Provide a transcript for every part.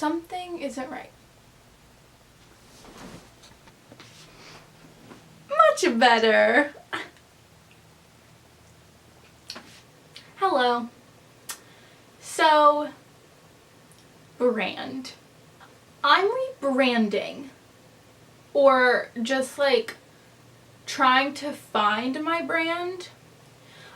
Something isn't right. Much better. Hello. So, brand. I'm rebranding, or just like trying to find my brand.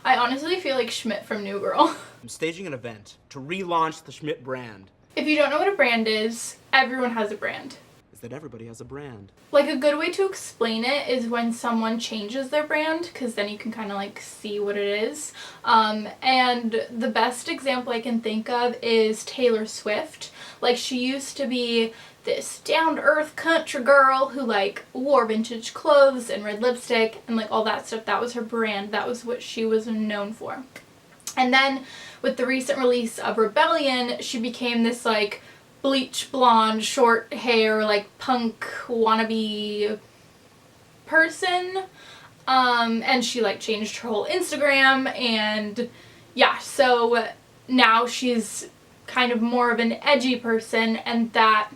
I honestly feel like Schmidt from New Girl. I'm staging an event to relaunch the Schmidt brand. If you don't know what a brand is, everyone has a brand. Is that everybody has a brand. Like, a good way to explain it is when someone changes their brand, because then you can kind of like see what it is. And the best example I can think of is Taylor Swift. Like, she used to be this down-to-earth country girl who like wore vintage clothes and red lipstick and like all that stuff. That was her brand. That was what she was known for. And then with the recent release of Rebellion, she became this like bleach blonde, short hair, like punk wannabe person. And she like changed her whole Instagram, and yeah, so now she's kind of more of an edgy person, and that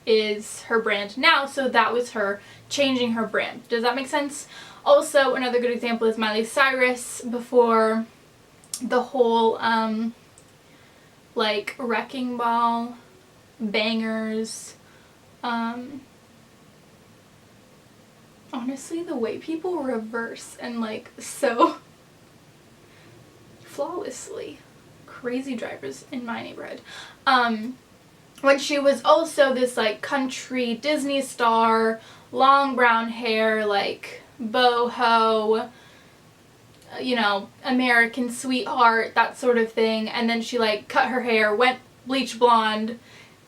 is her brand now. So that was her changing her brand. Does that make sense? Also, another good example is Miley Cyrus before the whole like Wrecking Ball, bangers, honestly, the way people reverse and like so flawlessly. Crazy drivers in my neighborhood. When she was also this like country Disney star, long brown hair, like boho, you know, American sweetheart, that sort of thing. And then she like cut her hair, went bleach blonde,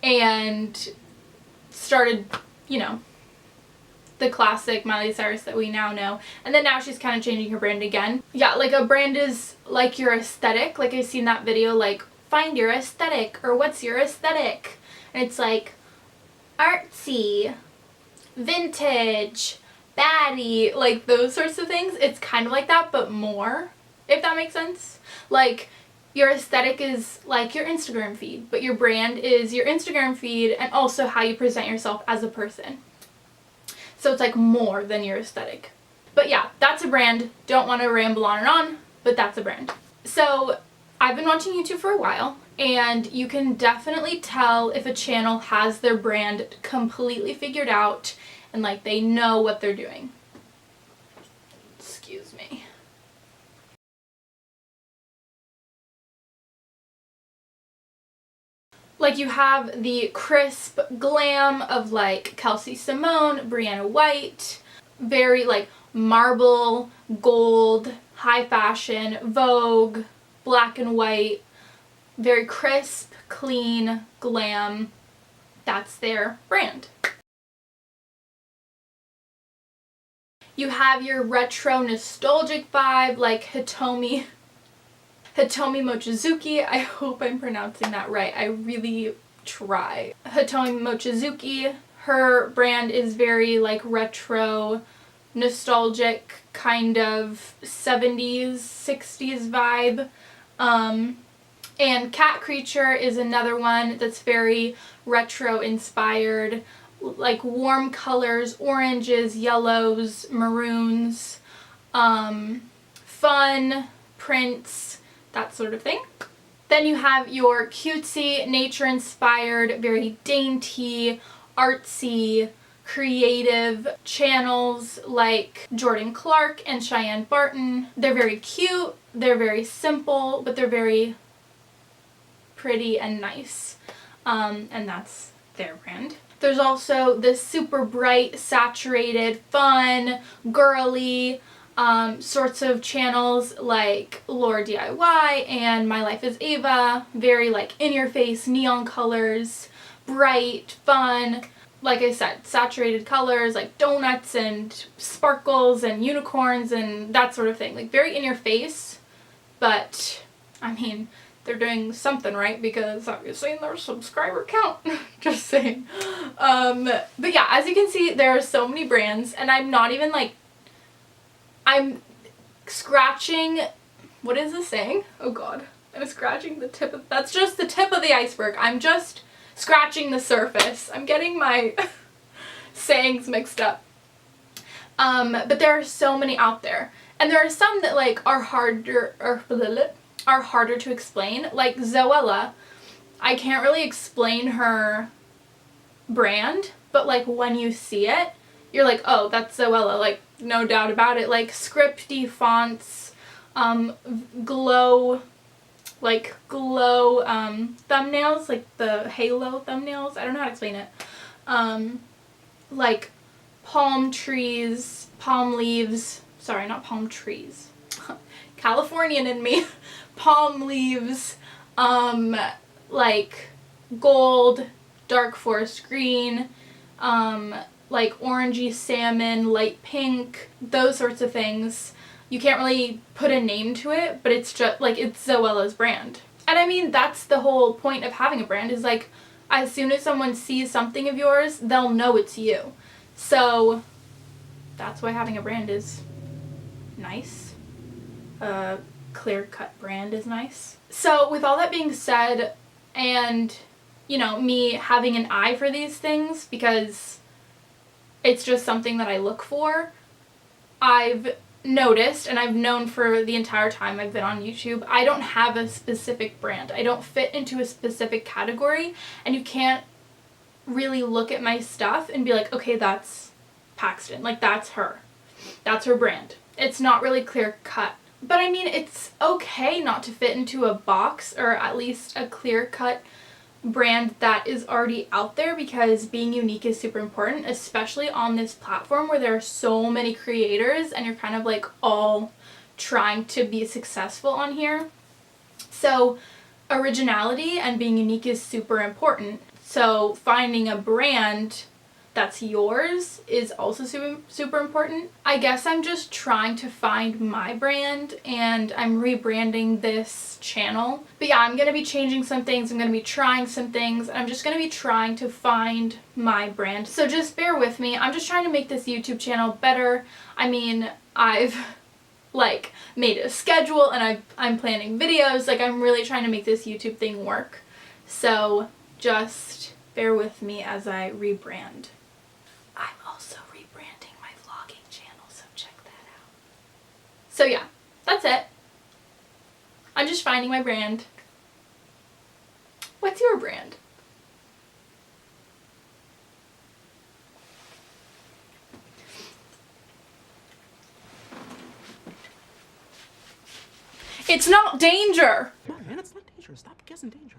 and started, you know, the classic Miley Cyrus that we now know. And then now she's kind of changing her brand again. Yeah, like a brand is like your aesthetic. Like, I've seen that video like, find your aesthetic, or what's your aesthetic? And it's like artsy, vintage, baddie, like those sorts of things. It's kind of like that, but more, if that makes sense. Like, your aesthetic is like your Instagram feed, but your brand is your Instagram feed and also how you present yourself as a person. So it's like more than your aesthetic. But yeah, that's a brand. Don't want to ramble on and on, but that's a brand. So I've been watching YouTube for a while, and you can definitely tell if a channel has their brand completely figured out and like they know what they're doing. Excuse me. Like, you have the crisp glam of like Kelsey Simone, Brianna White, very like marble, gold, high fashion, Vogue, black and white, very crisp, clean, glam. That's their brand. You have your retro nostalgic vibe like Hitomi Mochizuki. I hope I'm pronouncing that right. I really try. Hitomi Mochizuki, her brand is very like retro, nostalgic, kind of 70s, 60s vibe. And Cat Creature is another one that's very retro inspired, like warm colors, oranges, yellows, maroons, fun prints, that sort of thing. Then you have your cutesy, nature-inspired, very dainty, artsy, creative channels like Jordan Clark and Cheyenne Barton. They're very cute, they're very simple, but they're very pretty and nice. And that's their brand. There's also this super bright, saturated, fun, girly sorts of channels like Laura DIY and My Life is Ava. Very like in-your-face neon colors, bright, fun. Like I said, saturated colors like donuts and sparkles and unicorns and that sort of thing. Like, very in-your-face, but I mean, they're doing something right because obviously their subscriber count. Just saying. But yeah, as you can see, there are so many brands, and I'm not even like, I'm scratching, what is this saying? Oh god. I'm scratching the tip of, that's just the tip of the iceberg. I'm just scratching the surface. I'm getting my sayings mixed up. But there are so many out there. And there are some that like are harder to explain. Like Zoella, I can't really explain her brand, but like when you see it, you're like, oh, that's Zoella, like no doubt about it. Like scripty fonts, glow thumbnails, like the halo thumbnails. I don't know how to explain it. Like palm trees, palm leaves. Sorry, not palm trees. Californian in me. Palm leaves, like gold, dark forest green, like orangey salmon, light pink, those sorts of things. You can't really put a name to it, but it's just like it's Zoella's brand. And I mean, that's the whole point of having a brand, is like as soon as someone sees something of yours, they'll know it's you. So that's why having a brand is nice. A clear-cut brand is nice. So with all that being said, and you know, me having an eye for these things because it's just something that I look for, I've noticed, and I've known for the entire time I've been on YouTube, I don't have a specific brand. I don't fit into a specific category, and you can't really look at my stuff and be like, okay, that's Paxton, like that's her brand. It's not really clear cut. But I mean, it's okay not to fit into a box, or at least a clear cut brand that is already out there, because being unique is super important, especially on this platform where there are so many creators and you're kind of like all trying to be successful on here. So originality and being unique is super important. So finding a brand that's yours is also super important. I guess I'm just trying to find my brand, and I'm rebranding this channel. But yeah, I'm gonna be changing some things, I'm gonna be trying some things, and I'm just gonna be trying to find my brand. So just bear with me. I'm just trying to make this YouTube channel better. I mean, I've like made a schedule and I'm planning videos. Like I'm really trying to make this YouTube thing work. So just bear with me as I rebrand. I'm also rebranding my vlogging channel, so check that out. So yeah, that's it. I'm just finding my brand. What's your brand? It's not danger! No, man, it's not dangerous. Stop guessing danger.